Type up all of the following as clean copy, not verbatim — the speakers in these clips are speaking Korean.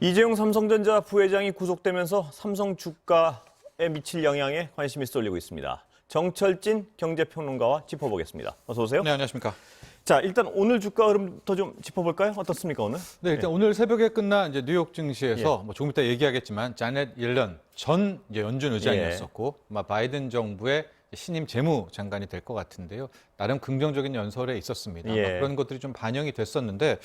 이재용 삼성전자 부회장이 구속되면서 삼성 주가에 미칠 영향에 관심이 쏠리고 있습니다. 정철진 경제평론가와 짚어보겠습니다. 어서 오세요. 네, 안녕하십니까. 자, 일단 오늘 주가 흐름부터 좀 짚어볼까요? 어떻습니까, 오늘? 네, 일단 오늘 새벽에 끝난 이제 뉴욕 증시에서 조금 이따 얘기하겠지만 자넷 옐런 전 연준 의장이었었고 바이든 정부의 신임 재무장관이 될 것 같은데요. 나름 긍정적인 연설에 있었습니다. 그런 것들이 좀 반영이 됐었는데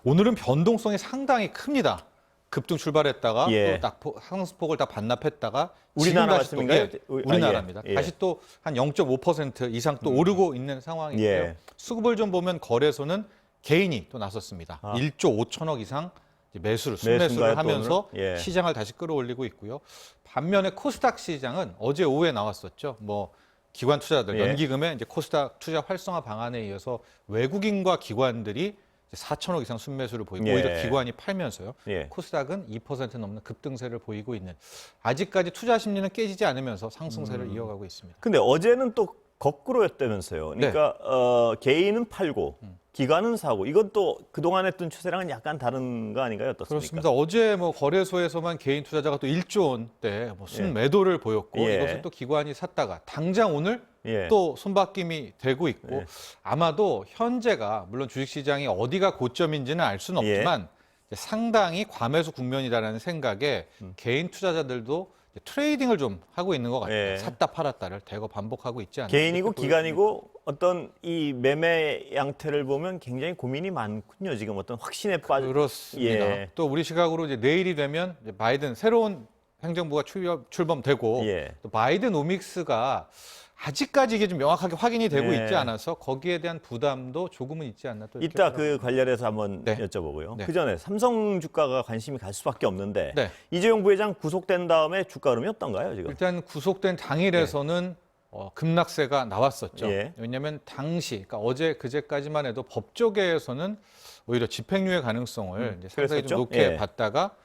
오늘은 변동성이 상당히 큽니다. 급등 출발했다가 또 딱 상승폭을 다 반납했다가 우리나라 같습니까? 우리나라입니다. 다시 또 한 0.5% 이상 또 오르고 있는 상황인데요. 수급을 좀 보면 거래소는 개인이 또 나섰습니다. 1조 5천억 이상 순매수를 하면서 시장을 다시 끌어올리고 있고요. 반면에 코스닥 시장은 어제 오후에 나왔었죠. 기관 투자자들 연기금의 이제 코스닥 투자 활성화 방안에 이어서 외국인과 기관들이 4천억 이상 순매수를 보이고 오히려 기관이 팔면서요. 코스닥은 2% 넘는 급등세를 보이고 있는. 아직까지 투자 심리는 깨지지 않으면서 상승세를 이어가고 있습니다. 근데 어제는 또 거꾸로였다면서요. 그러니까 개인은 팔고 기관은 사고. 이건 또 그동안 했던 추세랑은 약간 다른 거 아닌가요? 어떻습니까? 그렇습니다. 어제 거래소에서만 개인 투자자가 또 1조 원대 순매도를 보였고 이것을 또 기관이 샀다가 당장 오늘 또 손바뀜이 되고 있고 아마도 현재가 물론 주식시장이 어디가 고점인지는 알 수는 없지만 상당히 과매수 국면이다라는 생각에 개인 투자자들도 트레이딩을 좀 하고 있는 것 같아요. 샀다 팔았다를 대거 반복하고 있지 않나요? 개인이고 기관이고 어떤 이 매매 양태를 보면 굉장히 고민이 많군요. 지금 어떤 확신에 빠져. 그렇습니다. 또 우리 시각으로 이제 내일이 되면 이제 바이든 새로운 행정부가 출범되고 또 바이든오믹스가 아직까지 이게 좀 명확하게 확인이 되고 있지 않아서 거기에 대한 부담도 조금은 있지 않나 또 이따 그 관련해서 한번 여쭤보고요. 그 전에 삼성 주가가 관심이 갈 수밖에 없는데 이재용 부회장 구속된 다음에 주가 흐름이 어떤가요, 지금? 일단 구속된 당일에서는 급락세가 나왔었죠. 왜냐하면 당시, 그러니까 어제 그제까지만 해도 법조계에서는 오히려 집행유예 가능성을 이제 상당히 좀 높게 봤다가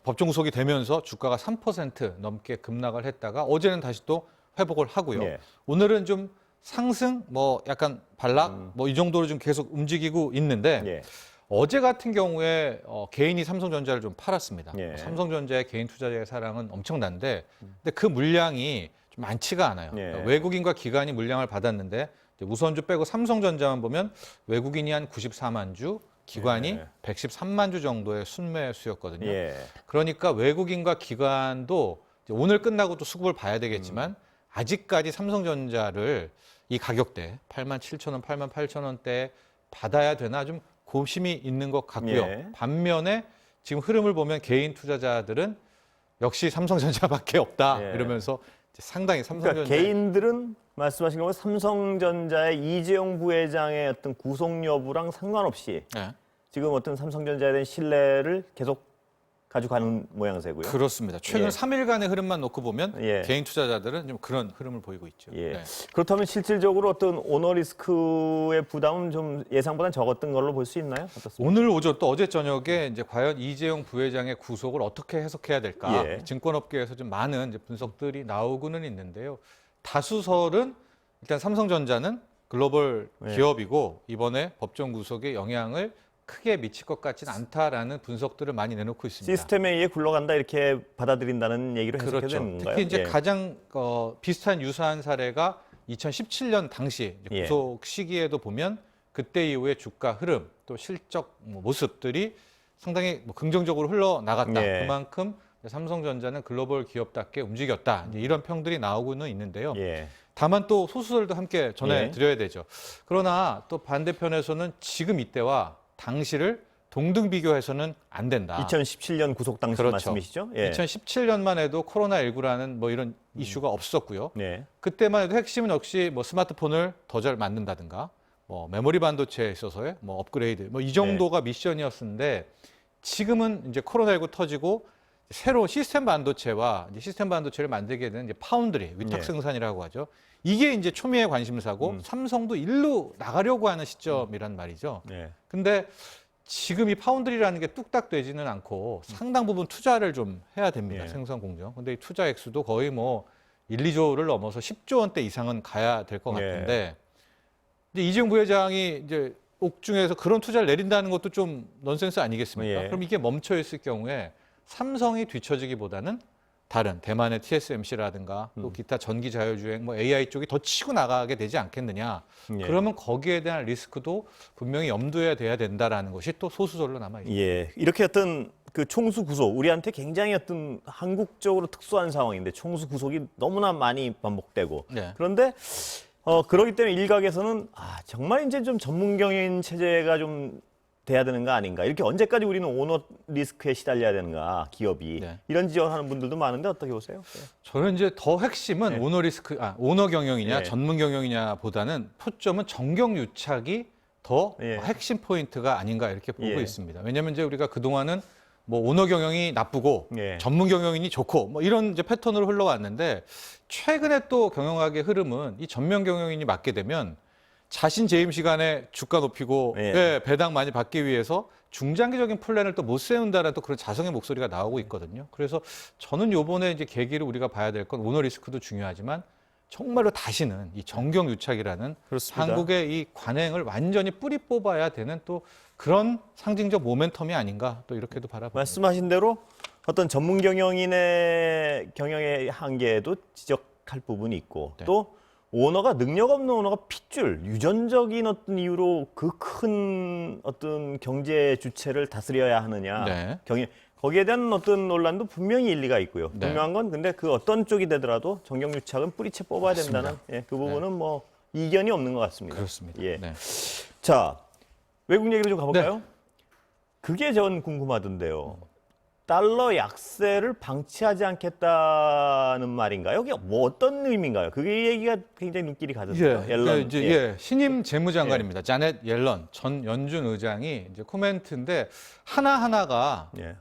법정 구속이 되면서 주가가 3% 넘게 급락을 했다가 어제는 다시 또 회복을 하고요. 오늘은 좀 상승, 약간 반락, 이 정도로 좀 계속 움직이고 있는데 어제 같은 경우에 개인이 삼성전자를 좀 팔았습니다. 삼성전자의 개인 투자자의 사랑은 엄청난데, 근데 그 물량이 좀 많지가 않아요. 그러니까 외국인과 기관이 물량을 받았는데 우선주 빼고 삼성전자만 보면 외국인이 한 94만 주, 기관이 113만 주 정도의 순매수였거든요. 그러니까 외국인과 기관도 오늘 끝나고 또 수급을 봐야 되겠지만 아직까지 삼성전자를 이 가격대 87,000원, 88,000원대에 받아야 되나 좀 고심이 있는 것 같고요. 반면에 지금 흐름을 보면 개인 투자자들은 역시 삼성전자밖에 없다 이러면서 상당히 삼성전자 그러니까 개인들은 말씀하신 것처럼 삼성전자의 이재용 부회장의 어떤 구속 여부랑 상관없이 지금 어떤 삼성전자에 대한 신뢰를 계속 가져가는 모양새고요. 그렇습니다. 최근 3일간의 흐름만 놓고 보면 개인 투자자들은 좀 그런 흐름을 보이고 있죠. 그렇다면 실질적으로 어떤 오너 리스크의 부담은 좀 예상보다는 적었던 걸로 볼 수 있나요? 어떻습니까? 오늘 오전 또 어제 저녁에 이제 과연 이재용 부회장의 구속을 어떻게 해석해야 될까? 증권업계에서 좀 많은 이제 분석들이 나오고는 있는데요. 다수설은 일단 삼성전자는 글로벌 기업이고 이번에 법정 구속의 영향을 크게 미칠 것 같지는 않다라는 분석들을 많이 내놓고 있습니다. 시스템에 의해 굴러간다 이렇게 받아들인다는 얘기를 해석해야 되는 건가요? 특히 이제 가장 비슷한 유사한 사례가 2017년 당시 구속 시기에도 보면 그때 이후에 주가 흐름 또 실적 모습들이 상당히 긍정적으로 흘러나갔다. 그만큼 삼성전자는 글로벌 기업답게 움직였다. 이런 평들이 나오고는 있는데요. 다만 또 소수설도 함께 전해드려야 되죠. 그러나 또 반대편에서는 지금 이때와 당시를 동등 비교해서는 안 된다. 2017년 구속 당시 말씀이시죠? 2017년만 해도 코로나19라는 이런 이슈가 없었고요. 그때만 해도 핵심은 역시 스마트폰을 더 잘 만든다든가 메모리 반도체에 있어서의 업그레이드 이 정도가 미션이었는데 지금은 이제 코로나19 터지고 새로운 시스템 반도체와 시스템 반도체를 만들게 되는 이제 파운드리, 위탁 생산이라고 하죠. 이게 이제 초미의 관심사고 삼성도 일로 나가려고 하는 시점이란 말이죠. 근데 지금 이 파운드리라는 게 뚝딱 되지는 않고 상당 부분 투자를 좀 해야 됩니다. 생산 공정. 근데 이 투자 액수도 거의 1, 2조를 넘어서 10조 원대 이상은 가야 될 것 같은데 이제 이재용 부회장이 이제 옥중에서 그런 투자를 내린다는 것도 좀 넌센스 아니겠습니까? 예. 그럼 이게 멈춰 있을 경우에 삼성이 뒤처지기보다는 다른 대만의 TSMC라든가 또 기타 전기 자율주행, 뭐 AI 쪽이 더 치고 나가게 되지 않겠느냐. 예. 그러면 거기에 대한 리스크도 분명히 염두에 둬야 된다라는 것이 또 소수설로 남아 있습니다. 예, 이렇게 어떤 그 총수 구속, 우리한테 굉장히 어떤 한국적으로 특수한 상황인데 총수 구속이 너무나 많이 반복되고 네. 그런데 그러기 때문에 일각에서는 정말 이제 좀 전문 경영 체제가 좀 돼야 되는 거 아닌가. 이렇게 언제까지 우리는 오너 리스크에 시달려야 되는가, 기업이. 네. 이런 지적하는 분들도 많은데 어떻게 보세요? 저는 이제 더 핵심은 네. 오너 리스크, 오너 경영이냐, 네. 전문 경영이냐보다는 표점은 정경 유착이 더 예. 핵심 포인트가 아닌가 이렇게 보고 예. 있습니다. 왜냐하면 이제 우리가 그 동안은 뭐 오너 경영이 나쁘고 예. 전문 경영인이 좋고 뭐 이런 이제 패턴으로 흘러왔는데 최근에 또 경영학의 흐름은 이 전면 경영인이 맡게 되면 자신 재임 시간에 주가 높이고 예. 배당 많이 받기 위해서 중장기적인 플랜을 또 못 세운다는 또 그런 자성의 목소리가 나오고 있거든요. 그래서 저는 요번에 이제 계기를 우리가 봐야 될 건 오너 리스크도 중요하지만 정말로 다시는 이 정경유착이라는 그렇습니다. 한국의 이 관행을 완전히 뿌리 뽑아야 되는 또 그런 상징적 모멘텀이 아닌가 또 이렇게도 바라봅니다. 말씀하신 대로 어떤 전문 경영인의 경영의 한계에도 지적할 부분이 있고 네. 또 오너가 능력 없는 오너가 핏줄, 유전적인 어떤 이유로 그 큰 어떤 경제 주체를 다스려야 하느냐. 네. 거기에 대한 어떤 논란도 분명히 일리가 있고요. 네. 분명한 건 근데 그 어떤 쪽이 되더라도 정경유착은 뿌리채 뽑아야 맞습니다. 된다는 그 부분은 뭐 이견이 없는 것 같습니다. 그렇습니다. 예. 네. 자, 외국 얘기를 좀 가볼까요? 그게 전 궁금하던데요. 달러 약세를 방치하지 않겠다는 말인가요? 이게 뭐 어떤 의미인가요? 그게 얘기가 굉장히 눈길이 가던데요. 옐런. 이제 신임 재무장관입니다. 자넷 옐런 전 연준 의장이 이제 코멘트인데 하나하나가 예.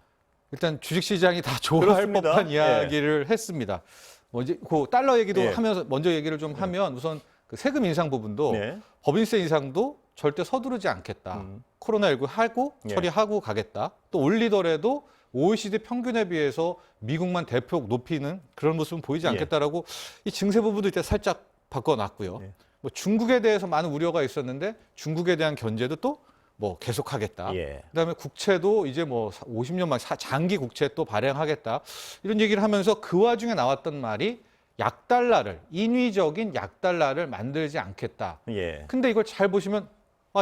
일단 주식시장이 다 좋아할 그렇습니다. 법한 이야기를 했습니다. 뭐 이제 그 달러 얘기도 예. 하면서 먼저 얘기를 좀 하면 우선 그 세금 인상 부분도 네. 법인세 인상도 절대 서두르지 않겠다. 코로나19 하고 예. 처리하고 가겠다. 또 올리더라도 OECD 평균에 비해서 미국만 대폭 높이는 그런 모습은 보이지 않겠다라고 이 증세 부분도 이때 살짝 바꿔놨고요. 예. 뭐 중국에 대해서 많은 우려가 있었는데 중국에 대한 견제도 또 뭐 계속하겠다. 예. 그다음에 국채도 이제 뭐 50년만 장기 국채 또 발행하겠다. 이런 얘기를 하면서 그 와중에 나왔던 말이 약달러를 인위적인 약달러를 만들지 않겠다. 예. 근데 이걸 잘 보시면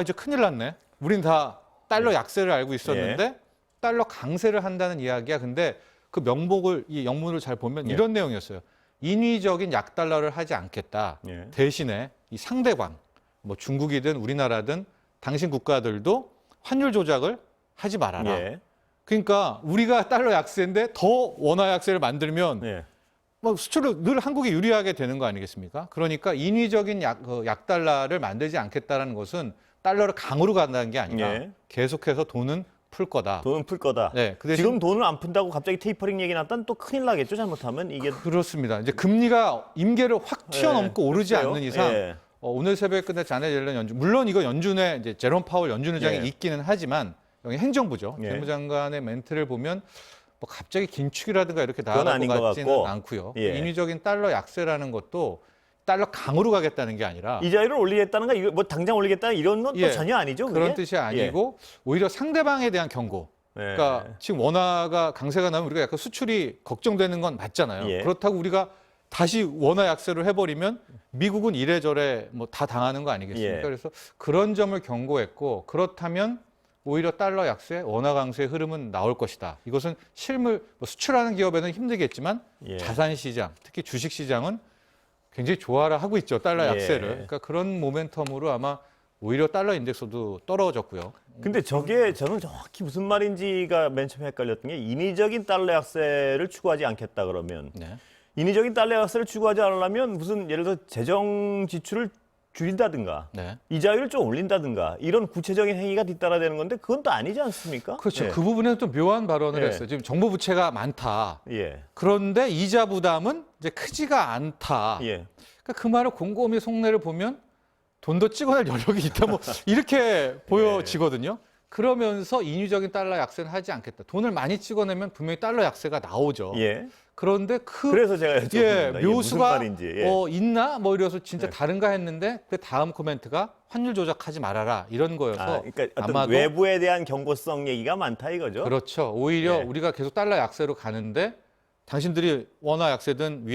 이제 큰일 났네. 우린 다 달러 약세를 알고 있었는데 달러 강세를 한다는 이야기야. 근데 그 명목을 이 영문을 잘 보면 이런 내용이었어요. 인위적인 약달러를 하지 않겠다. 예. 대신에 이 상대방 뭐 중국이든 우리나라든 당신 국가들도 환율 조작을 하지 말아라. 예. 그러니까 우리가 달러 약세인데 더 원화 약세를 만들면 예. 뭐 수출을 늘 한국이 유리하게 되는 거 아니겠습니까? 그러니까 인위적인 약달러를 만들지 않겠다는 것은 달러를 강으로 간다는 게 아니라 예. 계속해서 돈은 풀 거다. 돈은 풀 거다. 네, 그 대신 지금 돈을 안 푼다고 갑자기 테이퍼링 얘기 났다면 또 큰일 나겠죠. 잘못하면 이게 그렇습니다. 이제 금리가 임계를 확 튀어넘고 오르지 글쎄요. 않는 이상 예. 오늘 새벽에 끝난 자넷 옐런 연준 물론 이거 연준에 이제 제롬 파월 연준 의장이 예. 있기는 하지만 여기 행정부죠. 예. 재무장관의 멘트를 보면 뭐 갑자기 긴축이라든가 이렇게 그건 나아갈 아닌 것 것 같지는 같고. 않고요. 예. 인위적인 달러 약세라는 것도 달러 강으로 가겠다는 게 아니라 이자율을 올리겠다는가 이거 뭐 당장 올리겠다 이런 건 또 예. 전혀 아니죠. 그게? 그런 뜻이 아니고 오히려 상대방에 대한 경고. 예. 그러니까 지금 원화가 강세가 나면 우리가 약간 수출이 걱정되는 건 맞잖아요. 예. 그렇다고 우리가 다시 원화 약세를 해버리면 미국은 이래저래 뭐 다 당하는 거 아니겠습니까? 예. 그래서 그런 점을 경고했고 그렇다면 오히려 달러 약세, 원화 강세의 흐름은 나올 것이다. 이것은 실물 뭐 수출하는 기업에는 힘들겠지만 예. 자산 시장, 특히 주식 시장은 굉장히 좋아라 하고 있죠. 달러 예. 약세를. 그러니까 그런 모멘텀으로 아마 오히려 달러 인덱스도 떨어졌고요. 근데 저게 저는 정확히 무슨 말인지가 맨 처음에 헷갈렸던 게 인위적인 달러 약세를 추구하지 않겠다 그러면 네. 인위적인 달러 약세를 추구하지 않으려면 무슨 예를 들어 재정 지출을 줄인다든가 네. 이자율을 좀 올린다든가 이런 구체적인 행위가 뒤따라되는 건데 그건 또 아니지 않습니까? 그렇죠. 예. 그 부분에는 또 묘한 발언을 예. 했어요. 지금 정부 부채가 많다. 예. 그런데 이자 부담은 이제 크지가 않다. 예. 그러니까 그 말을 곰곰이 속내를 보면 돈도 찍어낼 여력이 있다. 뭐 이렇게 보여지거든요. 그러면서 인위적인 달러 약세는 하지 않겠다. 돈을 많이 찍어내면 분명히 달러 약세가 나오죠. 예. 그런데 그래서 제가 여쭤봅니다. 예, 이게 무슨 묘수가 말인지. 예. 있나? 뭐 이래서 진짜 예. 다른가 했는데 그 다음 코멘트가 환율 조작하지 말아라 이런 거여서 그러니까 어떤 아마도 외부에 대한 경고성 얘기가 많다 이거죠. 그렇죠. 오히려 예. 우리가 계속 달러 약세로 가는데 당신들이 원화 약세든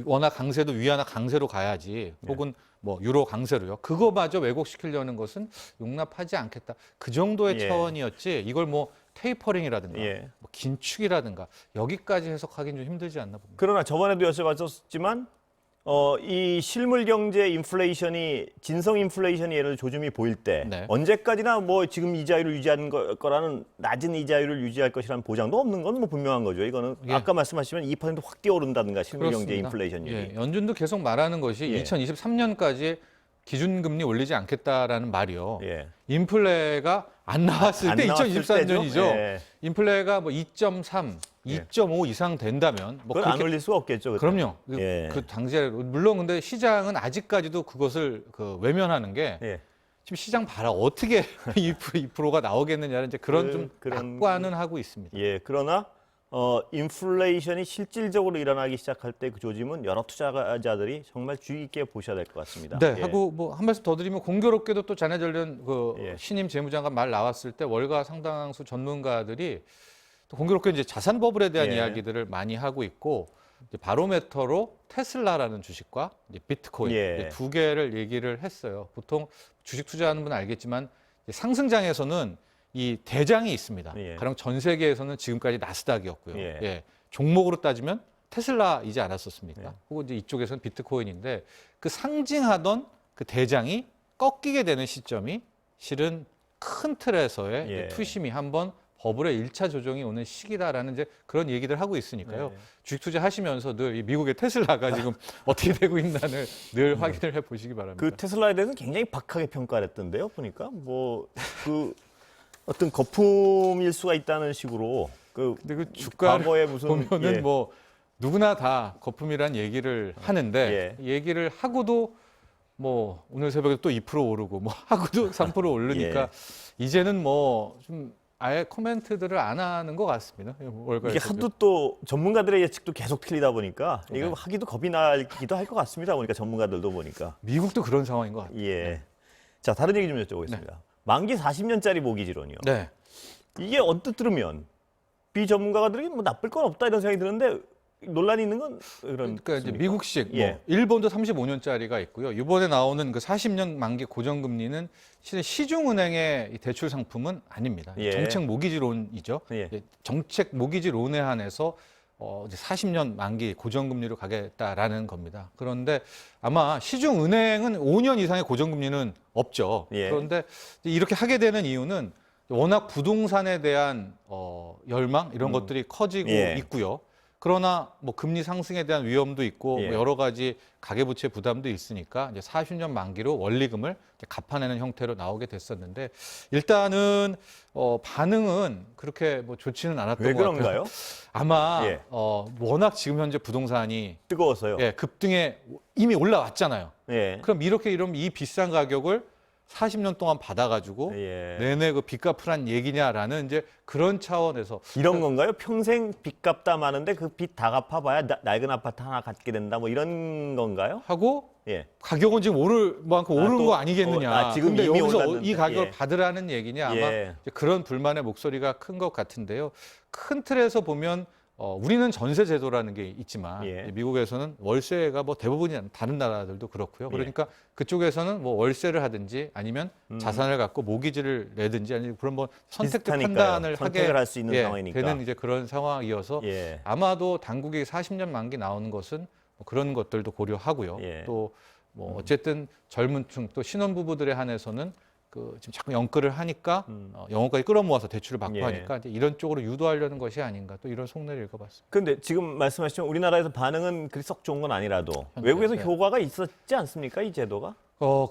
원화 강세도 위안화 강세로 가야지 혹은 뭐 유로 강세로요. 그거마저 왜곡시키려는 것은 용납하지 않겠다. 그 정도의 예. 차원이었지 이걸 뭐 테이퍼링이라든가 예. 뭐 긴축이라든가 여기까지 해석하기는 좀 힘들지 않나 봅니다. 그러나 저번에도 여쭤봤었지만 이 실물 경제 인플레이션이 진성 인플레이션이 예를 들어 조짐이 보일 때 네. 언제까지나 뭐 지금 이자율을 유지하는 거라는 낮은 이자율을 유지할 것이라는 보장도 없는 건 뭐 분명한 거죠. 이거는 예. 아까 말씀하시면 2%확 뛰어오른다든가 실물 경제 그렇습니다. 인플레이션율이. 예, 연준도 계속 말하는 것이 예. 2023년까지 기준금리 올리지 않겠다라는 말이요. 예. 인플레가 안 나왔을 때 나왔을 2024년이죠. 때죠? 예. 인플레가 뭐 2.3, 예. 2.5 이상 된다면 뭐 그건 안 올릴 수가 없겠죠. 그때. 그럼요. 예. 그 당시에 물론 근데 시장은 아직까지도 그것을 외면하는 게 예. 지금 시장 봐라 어떻게 2%가 나오겠느냐는 이제 그런 좀 그런- 낙관은 하고 있습니다. 예. 그러나 인플레이션이 실질적으로 일어나기 시작할 때 그 조짐은 여러 투자자들이 정말 주의 있게 보셔야 될 것 같습니다. 네, 예. 하고 뭐 한 말씀 더 드리면 공교롭게도 또 자네 관련 예. 신임 재무장관 말 나왔을 때 월가 상당수 전문가들이 또 공교롭게 이제 자산 버블에 대한 예. 이야기들을 많이 하고 있고 이제 바로메터로 테슬라라는 주식과 이제 비트코인 예. 이제 두 개를 얘기를 했어요. 보통 주식 투자하는 분은 알겠지만 이제 상승장에서는 이 대장이 있습니다. 예. 가령 전 세계에서는 지금까지 나스닥이었고요. 예. 예. 종목으로 따지면 테슬라이지 않았었습니까? 예. 혹은 이제 이쪽에서는 비트코인인데 그 상징하던 그 대장이 꺾이게 되는 시점이 실은 큰 틀에서의 예. 투심이 한번 버블의 1차 조정이 오는 시기다라는 이제 그런 얘기들 하고 있으니까요. 네. 주식 투자하시면서 늘 이 미국의 테슬라가 지금 어떻게 되고 있나를 늘 확인을 해 보시기 바랍니다. 그 테슬라에 대해서는 굉장히 박하게 평가를 했던데요. 보니까 뭐 그 어떤 거품일 수가 있다는 식으로 그 근데 그 주가를 과거에 무슨 보면은 예. 뭐 누구나 다 거품이란 얘기를 하는데 얘기를 하고도 뭐 오늘 새벽에 또 2% 오르고 뭐 하고도 3% 오르니까 예. 이제는 뭐 좀 아예 코멘트들을 안 하는 것 같습니다. 이게 하도 또 전문가들의 예측도 계속 틀리다 보니까 이거 네. 하기도 겁이 나기도 할 것 같습니다. 보니까 전문가들도 보니까. 미국도 그런 상황인 것 같아요. 예. 자, 다른 얘기 좀 여쭤보겠습니다. 만기 40년짜리 모기지론이요. 네. 이게 언뜻 들으면 비전문가들에게 뭐 나쁠 건 없다 이런 생각이 드는데 논란이 있는 건 그런 그러니까 이제 미국식 예. 뭐 일본도 35년짜리가 있고요. 이번에 나오는 그 40년 만기 고정금리는 실은 시중은행의 이 대출 상품은 아닙니다. 예. 정책 모기지론이죠. 예. 예, 정책 모기지론에 한해서 이제 40년 만기 고정금리로 가겠다라는 겁니다. 그런데 아마 시중은행은 5년 이상의 고정금리는 없죠. 예. 그런데 이제 이렇게 하게 되는 이유는 워낙 부동산에 대한 열망 이런 것들이 커지고 예. 있고요. 그러나 뭐 금리 상승에 대한 위험도 있고 예. 뭐 여러 가지 가계부채 부담도 있으니까 이제 40년 만기로 원리금을 이제 갚아내는 형태로 나오게 됐었는데 일단은 반응은 그렇게 뭐 좋지는 않았던 왜 것 같아요. 그런가요? 아마 예. 워낙 지금 현재 부동산이 뜨거워서요. 예, 급등에 이미 올라왔잖아요. 예. 그럼 이러면 이 비싼 가격을 40년 동안 받아가지고 예. 내내 그 빚 갚으란 얘기냐라는 이제 그런 차원에서 이런 건가요? 평생 빚 갚다 마는데 그 빚 다 갚아봐야 낡은 아파트 하나 갖게 된다 뭐 이런 건가요? 하고 예. 가격은 지금 오를 만큼 오른 또, 거 아니겠느냐. 지금 근데 이미 여기서 올랐는데. 이 가격을 예. 받으라는 얘기냐 아마 예. 이제 그런 불만의 목소리가 큰 것 같은데요. 큰 틀에서 보면 우리는 전세 제도라는 게 있지만 예. 미국에서는 월세가 뭐 대부분이 다른 나라들도 그렇고요. 그러니까 그쪽에서는 뭐 월세를 하든지 아니면 자산을 갖고 모기지를 내든지 아니면 그런 뭐 선택적 비슷하니까요. 판단을 선택을 할 수 있는 상황이니까. 되는 이제 그런 상황이어서 예. 아마도 당국이 40년 만기 나오는 것은 뭐 그런 것들도 고려하고요. 예. 또 뭐 어쨌든 젊은 층 또 신혼부부들에 한해서는 그 지금 자꾸 연끌을 하니까 영혼까지 끌어모아서 대출을 받고 예. 하니까 이제 이런 쪽으로 유도하려는 것이 아닌가 또 이런 속내를 읽어봤습니다. 근데 지금 말씀하신 우리나라에서 반응은 그리 썩 좋은 건 아니라도 현재, 외국에서 네. 효과가 있었지 않습니까? 이 제도가?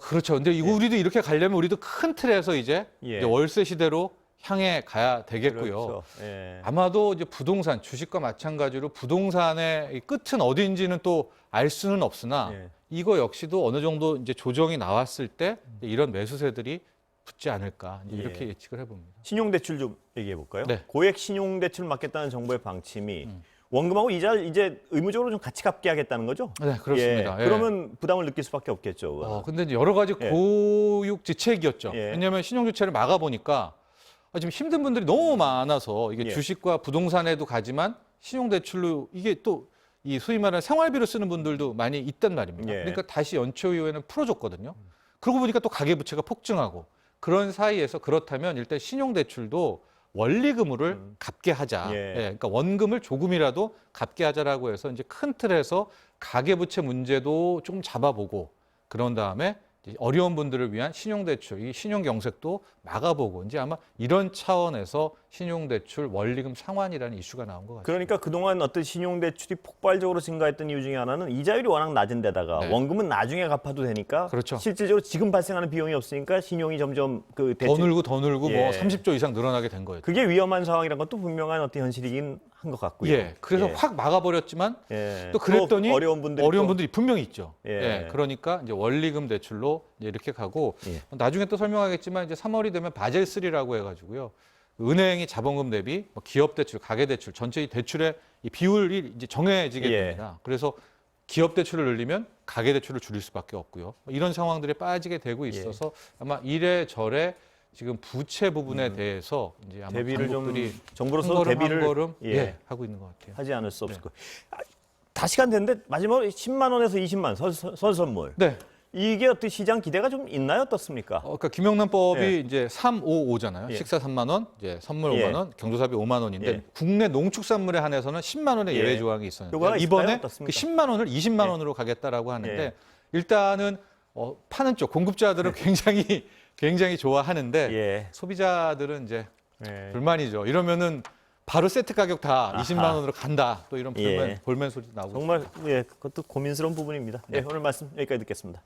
그렇죠. 근데 이거 우리도 이렇게 가려면 우리도 큰 틀에서 이제 예. 월세 시대로 향해 가야 되겠고요. 그렇죠. 예. 아마도 이제 부동산, 주식과 마찬가지로 부동산의 이 끝은 어디인지는 또 알 수는 없으나 예. 이거 역시도 어느 정도 이제 조정이 나왔을 때 이런 매수세들이 붙지 않을까 이제 예. 이렇게 예측을 해봅니다. 신용대출 좀 얘기해 볼까요? 네. 고액 신용대출 막겠다는 정부의 방침이 원금하고 이자를 이제 의무적으로 좀 같이 갚게 하겠다는 거죠? 네, 그렇습니다. 예. 그러면 부담을 느낄 수밖에 없겠죠. 근데 이제 여러 가지 예. 고육지책이었죠. 예. 왜냐하면 신용주체를 막아보니까 지금 힘든 분들이 너무 많아서 이게 예. 주식과 부동산에도 가지만 신용대출로 이게 또 이 소위 말하는 생활비로 쓰는 분들도 많이 있단 말입니다. 예. 그러니까 다시 연초 이후에는 풀어줬거든요. 그러고 보니까 또 가계부채가 폭증하고 그런 사이에서 그렇다면 일단 신용대출도 원리금을 갚게 하자. 예. 그러니까 원금을 조금이라도 갚게 하자라고 해서 이제 큰 틀에서 가계부채 문제도 좀 잡아보고 그런 다음에 이제 어려운 분들을 위한 신용대출, 이 신용경색도 막아보고 이제 아마 이런 차원에서 신용대출 원리금 상환이라는 이슈가 나온 것 같아요. 그러니까 그동안 어떤 신용대출이 폭발적으로 증가했던 이유 중에 하나는 이자율이 워낙 낮은 데다가 네. 원금은 나중에 갚아도 되니까 그렇죠. 실질적으로 지금 발생하는 비용이 없으니까 신용이 점점 그 더 늘고 예. 뭐 30조 이상 늘어나게 된 거예요. 그게 위험한 상황이라는 것도 분명한 어떤 현실이긴 한 것 같고요. 예. 그래서 예. 확 막아버렸지만 예. 또 그랬더니 어려운 분들이 분명히 있죠. 예. 그러니까 이제 원리금 대출로 이제 이렇게 가고 예. 나중에 또 설명하겠지만 이제 3월이 되면 바젤 3라고 해가지고요. 은행이 자본금 대비 기업 대출, 가계 대출 전체 이 대출의 이 비율이 이제 정해지게 예. 됩니다. 그래서 기업 대출을 늘리면 가계 대출을 줄일 수밖에 없고요. 이런 상황들에 빠지게 되고 있어서 아마 이래저래 지금 부채 부분에 대해서 이제 아마 대비를 좀 당국들이 정부로서 한 걸음 대비를 한 걸음 예. 하고 있는 것 같아요. 하지 않을 수 없을 거예요. 다 시간 됐는데 마지막으로 10만 원에서 20만 설 선물. 네. 이게 어떻게 시장 기대가 좀 있나요? 어떻습니까? 그러니까 김영란법이 예. 이제 355잖아요. 예. 식사 3만 원, 이제 선물 예. 5만 원, 경조사비 5만 원인데 예. 국내 농축산물에 한해서는 10만 원의 예. 예외 조항이 있었는데 효과가 있을까요? 이번에 어떻습니까? 그 10만 원을 20만 예. 원으로 가겠다라고 하는데 예. 일단은 파는 쪽 공급자들은 굉장히 좋아하는데 예. 소비자들은 이제 예. 불만이죠. 이러면은 바로 세트 가격 다 20만 원으로 간다. 또 이런 예. 볼멘 소리도 나오고 정말 예, 그것도 고민스러운 부분입니다. 예, 오늘 말씀 여기까지 듣겠습니다.